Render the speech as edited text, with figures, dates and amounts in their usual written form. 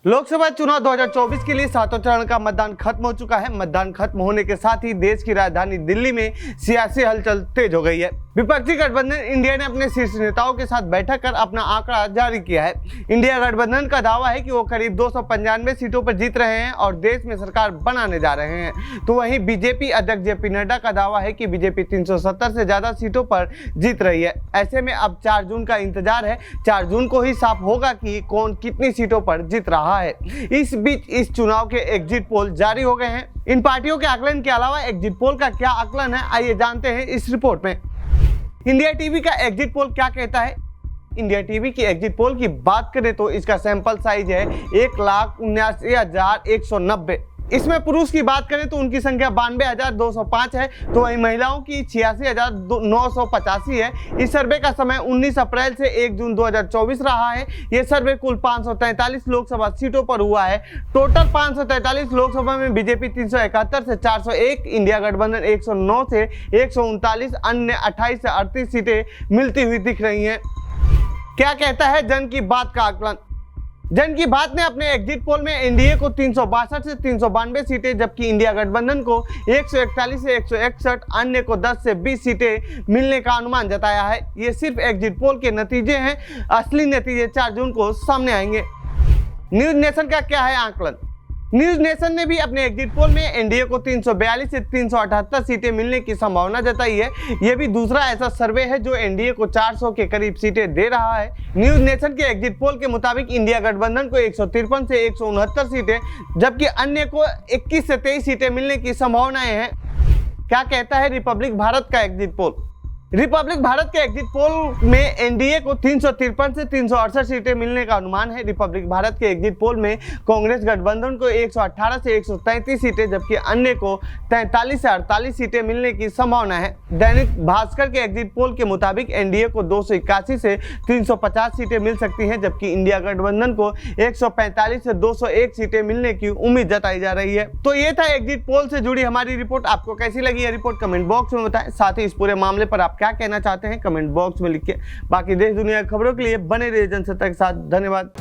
लोकसभा चुनाव 2024 के लिए सातों चरण का मतदान खत्म हो चुका है। मतदान खत्म होने के साथ ही देश की राजधानी दिल्ली में सियासी हलचल तेज हो गई है। विपक्षी गठबंधन इंडिया ने अपने शीर्ष नेताओं के साथ बैठक कर अपना आंकड़ा जारी किया है। इंडिया गठबंधन का दावा है कि वो करीब 295 सीटों पर जीत रहे हैं और देश में सरकार बनाने जा रहे हैं। तो वहीं बीजेपी अध्यक्ष जेपी नड्डा का दावा है कि बीजेपी 370 से ज्यादा सीटों पर जीत रही है। ऐसे में अब 4 जून का इंतजार है। 4 जून को ही साफ होगा कि कौन कितनी सीटों पर जीत रहा है। इस बीच इस चुनाव के एग्जिट पोल जारी हो गए हैं। इन पार्टियों के आकलन के अलावा एग्जिट पोल का क्या आकलन है, आइए जानते हैं इस रिपोर्ट में। इंडिया टीवी का एग्जिट पोल क्या कहता है। इंडिया टीवी की एग्जिट पोल की बात करें तो इसका सैंपल साइज है 1,79,190। इसमें पुरुष की बात करें तो उनकी संख्या 92,205 है, तो वहीं महिलाओं की 86,985 है। इस सर्वे का समय 19 अप्रैल से 1 जून 2024 रहा है। यह सर्वे कुल 543 लोकसभा सीटों पर हुआ है। टोटल 543 लोकसभा में बीजेपी 371 से 401, इंडिया गठबंधन 109 से 139, अन्य 28 से 38 सीटें मिलती हुई दिख रही हैं। क्या कहता है जन की बात का आकलन। जन की बात ने अपने एग्जिट पोल में एनडीए को 362 से 392 सीटें, जबकि इंडिया गठबंधन को 141 से 161, अन्य को 10 से 20 सीटें मिलने का अनुमान जताया है। ये सिर्फ एग्जिट पोल के नतीजे हैं, असली नतीजे 4 जून को सामने आएंगे। न्यूज नेशन का क्या है आकलन। न्यूज नेशन ने भी अपने एग्जिट पोल में एनडीए को 342 से 378 सीटें मिलने की संभावना जताई है। यह भी दूसरा ऐसा सर्वे है जो एनडीए को 400 के करीब सीटें दे रहा है। न्यूज नेशन के एग्जिट पोल के मुताबिक इंडिया गठबंधन को 153 से 169 सीटें, जबकि अन्य को 21 से 23 सीटें मिलने की संभावनाएं हैं। क्या कहता है रिपब्लिक भारत का एग्जिट पोल। रिपब्लिक भारत के एग्जिट पोल में एनडीए को 353 से 368 सीटें मिलने का अनुमान है। रिपब्लिक भारत के एग्जिट पोल में कांग्रेस गठबंधन को 118 से 133 सीटें, जबकि अन्य को 43 से 48 सीटें मिलने की संभावना है। दैनिक भास्कर के एग्जिट पोल के मुताबिक एनडीए को 281 से 350 सीटें मिल सकती हैं, जबकि इंडिया गठबंधन को 145 से 201 सीटें मिलने की उम्मीद जताई जा रही है। तो ये था एग्जिट पोल से जुड़ी हमारी रिपोर्ट। आपको कैसी लगी यह रिपोर्ट कमेंट बॉक्स में बताएं। साथ ही इस पूरे मामले पर आप क्या कहना चाहते हैं कमेंट बॉक्स में लिखिए। बाकी देश दुनिया की खबरों के लिए बने रहिए जनसत्ता के साथ। धन्यवाद।